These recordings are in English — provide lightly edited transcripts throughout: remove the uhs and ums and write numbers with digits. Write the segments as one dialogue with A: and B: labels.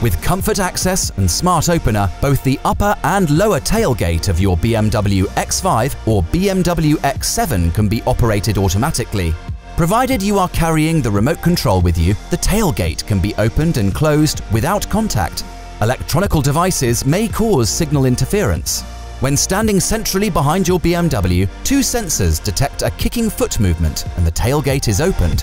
A: With Comfort Access and Smart Opener, both the upper and lower tailgate of your BMW X5 or BMW X7 can be operated automatically. Provided you are carrying the remote control with you, the tailgate can be opened and closed without contact. Electronical devices may cause signal interference. When standing centrally behind your BMW, two sensors detect a kicking foot movement and the tailgate is opened.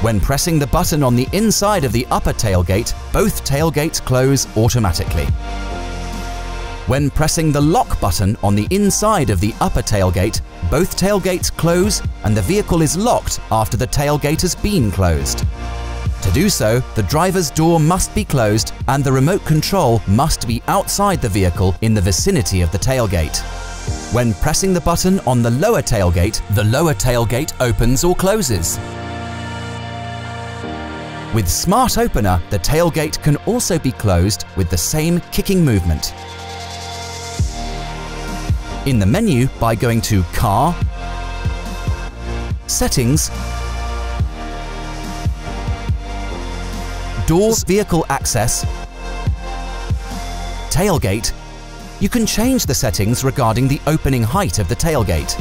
A: When pressing the button on the inside of the upper tailgate, both tailgates close automatically. When pressing the lock button on the inside of the upper tailgate, both tailgates close and the vehicle is locked after the tailgate has been closed. To do so, the driver's door must be closed and the remote control must be outside the vehicle in the vicinity of the tailgate. When pressing the button on the lower tailgate opens or closes. With Smart Opener, the tailgate can also be closed with the same kicking movement. In the menu, by going to Car, Settings, Doors, Vehicle Access, Tailgate, you can change the settings regarding the opening height of the tailgate.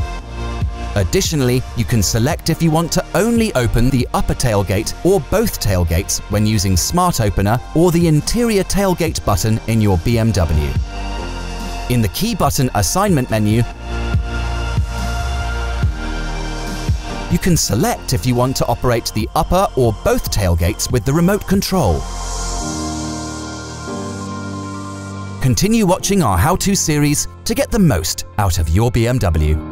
A: Additionally, you can select if you want to only open the upper tailgate or both tailgates when using Smart Opener or the interior tailgate button in your BMW. In the key button assignment menu, you can select if you want to operate the upper or both tailgates with the remote control. Continue watching our how-to series to get the most out of your BMW.